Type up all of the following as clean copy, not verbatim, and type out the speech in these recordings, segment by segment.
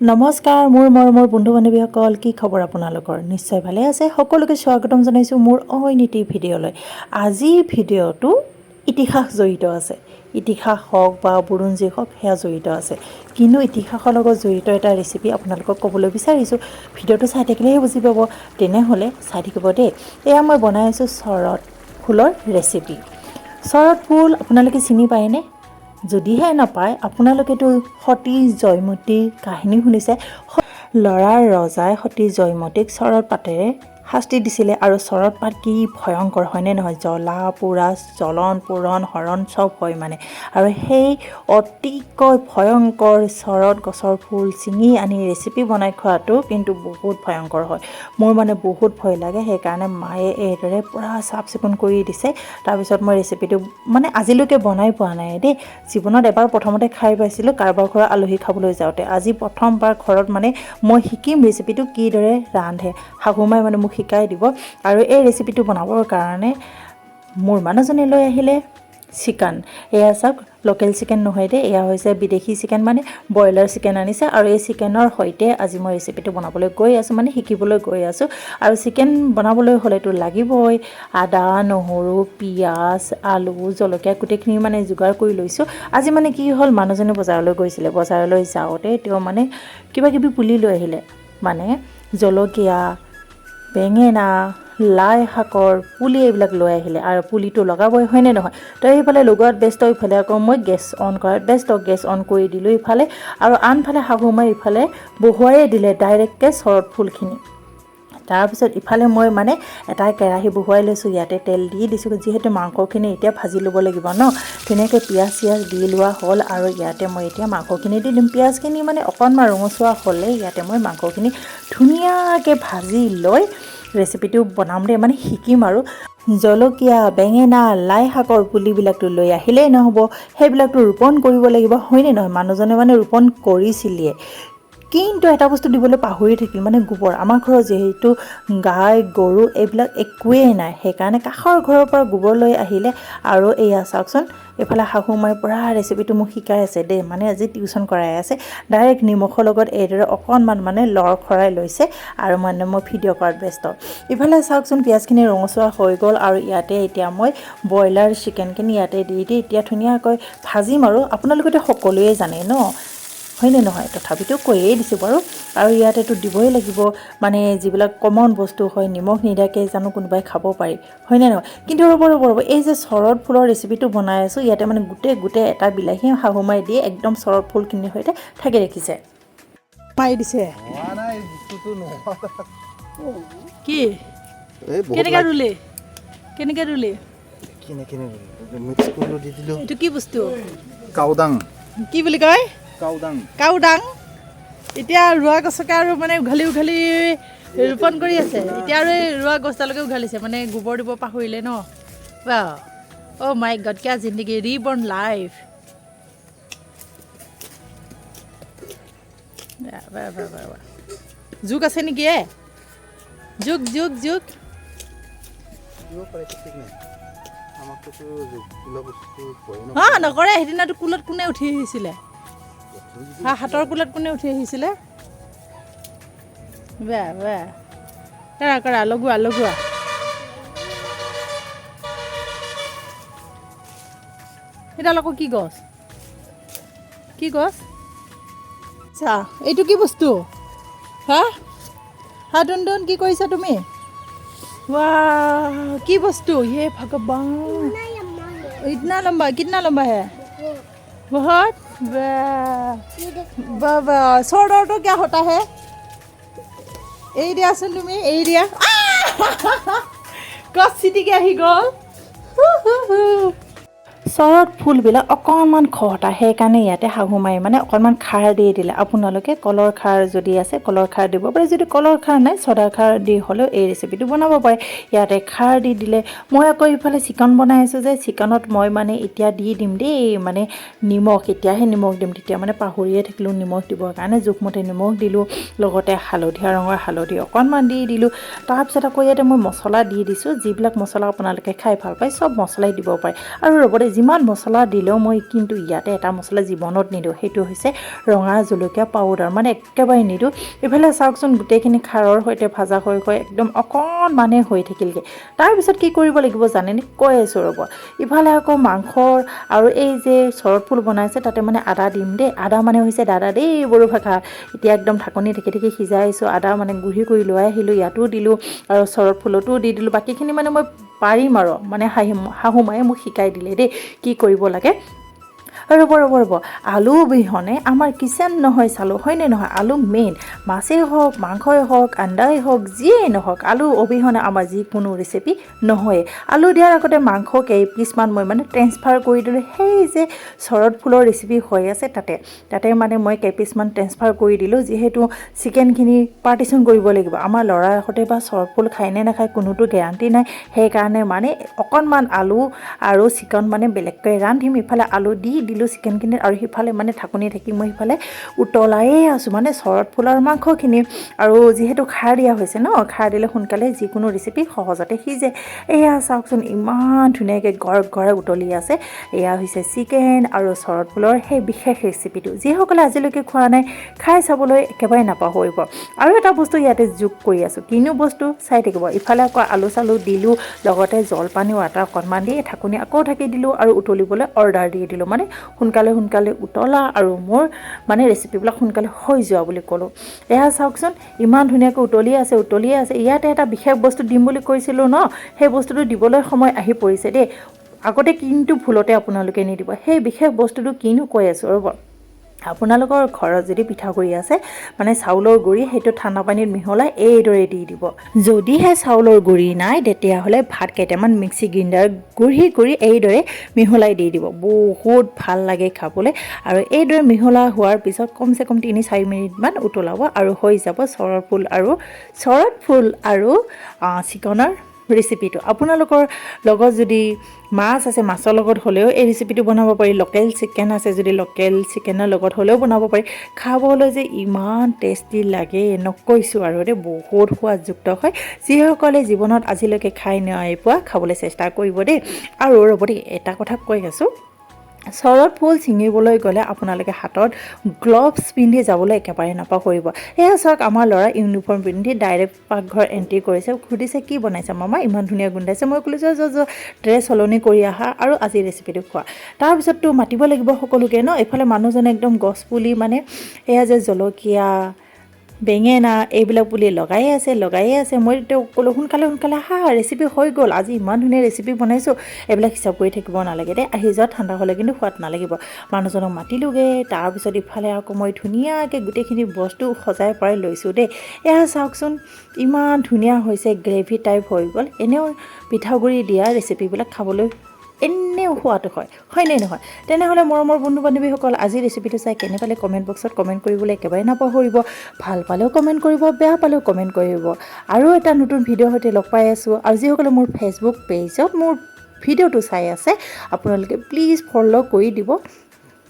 নমস্কাৰ মোৰ মৰমৰ বন্ধু বান্ধৱীসকল, কি খবৰ আপোনালোকৰ? নিশ্চয় ভালে আছে। সকলোকে স্বাগতম জনাইছোঁ মোৰ অহৈনীতি ভিডিঅ'লৈ। আজিৰ ভিডিঅ'টো ইতিহাস জড়িত আছে। ইতিহাস হওক বা বুৰঞ্জী হওক, সেয়া জড়িত আছে। কিন্তু ইতিহাসৰ লগত জড়িত এটা ৰেচিপি আপোনালোকক ক'বলৈ বিচাৰিছোঁ। ভিডিঅ'টো চাই থাকিলেহে বুজি পাব। তেনেহ'লে চাই থাকিব দেই। এয়া মই বনাই আছোঁ চৰত ফুলৰ ৰেচিপি। চৰত ফুল আপোনালোকে চিনি পায়নে? যদিহে নাপায়, আপোনালোকেতো সতী জয়মতীৰ কাহিনী শুনিছে। ল'ৰাৰ ৰজাই সতী জয়মতীক চৰত পাতেৰে শাস্তি দিছিলে। আৰু চৰত পাত কি ভয়ংকৰ হয়নে নহয়? জ্বলা পোৰা, জ্বলন পোৰণ হৰণ চব হয় মানে। আৰু সেই অতিকৈ ভয়ংকৰ চৰত গছৰ ফুল ছিঙি আনি ৰেচিপি বনাই খোৱাটো কিন্তু বহুত ভয়ংকৰ হয়। মোৰ মানে বহুত ভয় লাগে। সেইকাৰণে মায়ে এইদৰে পূৰা চাফ চিকুণ কৰি দিছে। তাৰপিছত মই ৰেচিপিটো মানে আজিলৈকে বনাই পোৱা নাই দেই। জীৱনত এবাৰ প্ৰথমতে খাই পাইছিলোঁ কাৰোবাৰ ঘৰত আলহী খাবলৈ যাওঁতে। আজি প্ৰথমবাৰ ঘৰত মানে মই শিকিম ৰেচিপিটো কিদৰে ৰান্ধে। শাহুমাই মানে মোক শিকাই দিব। আৰু এই ৰেচিপিটো বনাবৰ কাৰণে মোৰ মানুহজনে লৈ আহিলে চিকেন। এয়া চাওক, লোকেল চিকেন নহয় দেই, এয়া হৈছে বিদেশী চিকেন, মানে ব্ৰইলাৰ চিকেন আনিছে। আৰু এই চিকেনৰ সৈতে আজি মই ৰেচিপিটো বনাবলৈ গৈ আছোঁ, মানে শিকিবলৈ গৈ আছোঁ। আৰু চিকেন বনাবলৈ হ'লেতো লাগিবই আদা, নহৰু, পিঁয়াজ, আলু, জলকীয়া গোটেইখিনি মানে যোগাৰ কৰি লৈছোঁ। আজি মানে কি হ'ল, মানুহজনে বজাৰলৈ গৈছিলে। বজাৰলৈ যাওঁতে তেওঁ মানে কিবাকিবি পুলি লৈ আহিলে, মানে জলকীয়া, বেঙেনা, লাই শাকৰ পুলি এইবিলাক লৈ আহিলে। আৰু পুলিটো লগাবই হয়নে নহয়? তো এইফালে লগোৱাত ব্যস্ত, ইফালে আকৌ মই গেছ অন কৰাত ব্যস্ত। গেছ অন কৰি দিলোঁ ইফালে, আৰু আনফালে শাহুমাই ইফালে বহুৱাই দিলে ডাইৰেক্টকৈ চৰত ফুলখিনি। তাৰপিছত ইফালে মই মানে এটা কেৰাহী বহুৱাই লৈছোঁ। ইয়াতে তেল দি দিছোঁ, যিহেতু মাংসখিনি এতিয়া ভাজি ল'ব লাগিব ন। ধুনীয়াকৈ পিঁয়াজ চিয়াজ দি লোৱা হ'ল। আৰু ইয়াতে মই এতিয়া মাংসখিনি দি দিম। পিঁয়াজখিনি মানে অকণমান ৰঙচুৱা হ'লে ইয়াতে মই মাংসখিনি ধুনীয়াকৈ ভাজি লৈ ৰেচিপিটো বনাম দেই, মানে শিকিম। আৰু জলকীয়া, বেঙেনা, লাই শাকৰ পুলিবিলাকতো লৈ আহিলেই নহ'ব, সেইবিলাকতো ৰোপণ কৰিব লাগিব হয়নে নহয়? মানুহজনে মানে ৰোপণ কৰিছিলিয়ে, কিন্তু এটা বস্তু দিবলৈ পাহৰি থাকিল, মানে গোবৰ। আমাৰ ঘৰত যিহেতু গাই গৰু এইবিলাক একোৱেই নাই, সেইকাৰণে কাষৰ ঘৰৰ পৰা গোবৰ লৈ আহিলে। আৰু এয়া চাওকচোন, এইফালে শাহুমাই পূৰা ৰেচিপিটো মোক শিকাই আছে দেই, মানে আজি টিউশ্যন কৰাই আছে। ডাইৰেক্ট নিমখৰ লগত এইদৰে অকণমান মানে লৰখৰাই লৈছে। আৰু মানে মই ভিডিঅ' কৰাত ব্যস্ত। ইফালে চাওকচোন, পিঁয়াজখিনি ৰঙচুৱা হৈ গ'ল। আৰু ইয়াতে এতিয়া মই ব্ৰইলাৰ চিকেনখিনি ইয়াতে দি এতিয়া ধুনীয়াকৈ ভাজিম। আৰু আপোনালোকেতো সকলোৱে জানে ন, হয়নে নহয়? তথাপিতো কৈয়ে দিছোঁ বাৰু। আৰু ইয়াতেতো দিবই লাগিব, মানে যিবিলাক কমন বস্তু হয়, নিমখ নিদিয়াকৈ জানো কোনোবাই খাব পাৰি, হয়নে নহয়? কিন্তু ৰ'ব, এই যে চৰত ফুলৰ ৰেচিপিটো বনাই আছোঁ, ইয়াতে মানে গোটেই এটা বিলাহী শাহুমাই দিয়ে একদম চৰত ফুলখিনিৰ সৈতে থাকি ৰাখিছে। মাৰি দিছে কি? কেনেকৈ ৰুলে? এইটো কি বস্তু? কাউদাং। কি বুলি কয়? কাউদাং। এতিয়া ৰোৱা গছকে আৰু মানে উঘালি ৰোপণ কৰি আছে। এতিয়া আৰু এই ৰোৱা গছডালকে উঘালিছে, মানে গোবৰ দিব পাহৰিলে ন। ৱাও, অ' মাই গড, কিয়া জিন্দগী, ৰিবৰ্ণ লাইফ। জোক আছে নেকি? জোক নকৰে। সেইদিনাটো কুলত কোনে উঠি আহিছিলে? হাতৰ কুলত কোনে উঠি আহিছিলে? কৰা লগোৱা। সেইডাল আকৌ কি গছ? চা, এইটো কি বস্তু? হা দুন কি কৰিছা তুমি? वाह, की वस्तु ये भगवान, इतना लंबा है? बहुत। वाह, सौर तो क्या होता है? एरिया सुन तुम्हें, एरिया गछ चिटिकी आহি গ'ল। চৰত ফুলবিলাক অকণমান খহটা, সেইকাৰণে ইয়াতে শাহুমাই মানে অকণমান খাৰ দি দিলে। আপোনালোকে কলৰ খাৰ যদি আছে কলৰ খাৰ দিব পাৰে, যদি কলৰ খাৰ নাই চদা খাৰ দি হ'লেও এই ৰেচিপিটো বনাব পাৰে। ইয়াতে খাৰ দি দিলে। মই আকৌ ইফালে চিকেন বনাই আছোঁ যে, চিকেনত মই মানে এতিয়া দি দিম দেই, মানে নিমখ। এতিয়াহে নিমখ দিম, তেতিয়া মানে পাহৰিয়ে থাকিলোঁ নিমখ দিবৰ কাৰণে। জোখমতে নিমখ দিলোঁ, লগতে হালধীয়া ৰঙৰ হালধি অকণমান দি দিলোঁ। তাৰপিছত আকৌ ইয়াতে মই মছলা দি দিছোঁ, যিবিলাক মছলা আপোনালোকে খাই ভাল পায় চব মছলাই দিব পাৰে। আৰু ৰ'বতে যিমান যিমান মছলা দিলেও মই কিন্তু ইয়াতে এটা মছলা জীৱনত নিদিওঁ, সেইটো হৈছে ৰঙা জলকীয়া পাউডাৰ, মানে একেবাৰে নিদিওঁ। ইফালে চাওকচোন গোটেইখিনি খাৰৰ সৈতে ভাজা হৈ একদম অকণমানে হৈ থাকিলগৈ। তাৰপিছত কি কৰিব লাগিব জানেনে, কৈ আছোঁ ৰ'ব। ইফালে আকৌ মাংসৰ আৰু এই যে চৰত ফুল বনাইছে তাতে মানে আদা দিম দেই। আদা মানে হৈছে দাদা দেই বড়ো ভাষা। এতিয়া একদম ঢাকনি ঢেকি সিজাই আহিছোঁ। আদা মানে গুড়ি কৰি লৈ আহিলোঁ, ইয়াতো দিলোঁ আৰু চৰত ফুলতো দি দিলোঁ। বাকীখিনি মানে মই পাৰিম আৰু মানে শাহু মায়ে মোক শিকাই দিলে দেই কি কৰিব লাগে। ৰ'ব আলু অবিহনে আমাৰ কিচেন নহয় চালো, হয়নে নহয়? আলু মেইন, মাছেই হওক মাংসই হওক আণ্ডাই হওক যিয়েই নহওক, আলু অবিহনে আমাৰ যিকোনো ৰেচিপি নহয়েই। আলু দিয়াৰ আগতে মাংস কেইপিচমান মই মানে ট্ৰেন্সফাৰ কৰি দিলোঁ, সেই যে চৰত ফুলৰ ৰেচিপি হৈ আছে তাতে মানে মই কেইপিচমান ট্ৰেন্সফাৰ কৰি দিলোঁ, যিহেতু চিকেনখিনি পাৰ্টিশ্যন কৰিব লাগিব। আমাৰ ল'ৰাৰ সৈতে বা চৰত ফুল খায় নে নাখায় কোনোতো গেৰাণ্টি নাই, সেইকাৰণে মানে অকণমান আলু আৰু চিকেন মানে বেলেগকৈ ৰান্ধিম। ইফালে আলু দি দিলোঁ চিকেনখিনিত আৰু সিফালে মানে ঢাকনি ঢাকি মই সিফালে উতলায়ে আছোঁ মানে চৰত ফুল আৰু মাংসখিনি। আৰু যিহেতু খাৰ দিয়া হৈছে ন, খাৰ দিলে সোনকালে যিকোনো ৰেচিপি সহজতে সিজে। এয়া চাওকচোন ইমান ধুনীয়াকৈ গড় উতলি আছে। এয়া হৈছে চিকেন আৰু চৰত ফুলৰ সেই বিশেষ ৰেচিপিটো। যিসকলে আজিলৈকে খোৱা নাই খাই চাবলৈ একেবাৰে নাপাহৰিব। আৰু এটা বস্তু ইয়াতে যোগ কৰি আছোঁ, কিনো বস্তু চাই থাকিব। ইফালে আকৌ আলু চালু দিলোঁ, লগতে জলপানী ৱাটাৰ অকণমান দি ঢাকনি আকৌ ঢাকি দিলোঁ আৰু উতলিবলৈ অৰ্ডাৰ দি দিলোঁ, মানে সোনকালে উতলা আৰু মোৰ মানে ৰেচিপিবিলাক সোনকালে হৈ যোৱা বুলি ক'লোঁ। এয়া চাওকচোন ইমান ধুনীয়াকৈ উতলিয়ে আছে। ইয়াতে এটা বিশেষ বস্তু দিম বুলি কৈছিলোঁ ন, সেই বস্তুটো দিবলৈ সময় আহি পৰিছে দেই। আগতে কিন্তু ভুলতে আপোনালোকে নিদিব। সেই বিশেষ বস্তুটো কিনো কৈ আছোঁ ৰ'ব। আপোনালোকৰ ঘৰত যদি পিঠাগুড়ি আছে মানে চাউলৰ গুড়ি, সেইটো ঠাণ্ডা পানীত মিহলাই এইদৰে দি দিব। যদিহে চাউলৰ গুড়ি নাই তেতিয়াহ'লে ভাত কেইটামান মিক্সি গ্ৰাইণ্ডাৰত গুড়ি এইদৰে মিহলাই দি দিব। বহুত ভাল লাগে খাবলৈ। আৰু এইদৰে মিহলা হোৱাৰ পিছত কমচে কম 3-4 মিনিটমান উতলাব আৰু হৈ যাব চৰত ফুল আৰু চিকেনৰ ৰেচিপিটো। আপোনালোকৰ লগত যদি মাছ আছে, মাছৰ লগত হ'লেও এই ৰেচিপিটো বনাব পাৰি। লোকেল চিকেন আছে যদি লোকেল চিকেনৰ লগত হ'লেও বনাব পাৰি। খাবলৈ যে ইমান টেষ্টি লাগে নকৈছোঁ আৰু দেই, বহুত সোৱাদযুক্ত হয়। যিসকলে জীৱনত আজিলৈকে খাই নাই পোৱা খাবলৈ চেষ্টা কৰিব দেই। আৰু ৰ'ব দেই, এটা কথা কৈ আছোঁ, চৰত ফুল ছিঙিবলৈ গ'লে আপোনালোকে হাতত গ্লভছ পিন্ধি যাবলৈ একেবাৰে নাপাহৰিব। এয়া চাওক আমাৰ ল'ৰা ইউনিফৰ্ম পিন্ধি ডাইৰেক্ট পাকঘৰ এণ্ট্ৰি কৰিছে। সুধিছে কি বনাইছে মামা, ইমান ধুনীয়া গোন্ধাইছে। মই ক'লোঁ যোৱা ড্ৰেছ সলনি কৰি আহা আৰু আজি ৰেচিপিটো খোৱা। তাৰপিছততো মাতিব লাগিব সকলোকে ন। এইফালে মানুহজনে একদম গছ পুলি মানে এয়া যে জলকীয়া বেঙেনা এইবিলাক পুলি লগায়ে আছে। মই তেওঁ ক'লোঁ সোনকালে আহা, ৰেচিপি হৈ গ'ল। আজি ইমান ধুনীয়া ৰেচিপি বনাইছোঁ, এইবিলাক হিচাপ কৰি থাকিব নালাগে দেই। আহি যোৱা, ঠাণ্ডা হ'লে কিন্তু সোৱাদ নালাগিব। মানুহজনক মাতিলোঁগৈ। তাৰপিছত ইফালে আকৌ মই ধুনীয়াকৈ গোটেইখিনি বস্তু সজাই পৰাই লৈছোঁ দেই। এয়া চাওকচোন ইমান ধুনীয়া হৈছে, গ্ৰেভি টাইপ হৈ গ'ল। এনেও পিঠাগুড়ি দিয়া ৰেচিপিবিলাক খাবলৈ এনেও সোৱাদ হয়নে নহয়? তেনেহ'লে মৰমৰ বন্ধু বান্ধৱীসকল, আজি ৰেচিপিটো চাই কেনে পালে কমেণ্ট বক্সত কমেণ্ট কৰিবলৈ একেবাৰে নাপাহৰিব। ভাল পালেও কমেণ্ট কৰিব, বেয়া পালেও কমেণ্ট কৰিব। আৰু এটা নতুন ভিডিঅ'ৰ সৈতে লগ পাই আছোঁ। আৰু যিসকলে মোৰ ফেচবুক পেজত মোৰ ভিডিঅ'টো চাই আছে আপোনালোকে প্লিজ ফ'ল' কৰি দিব।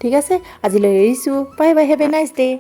ঠিক আছে, আজিলৈ এৰিছোঁ। বাই, হেভ এ নাইচ ডে'।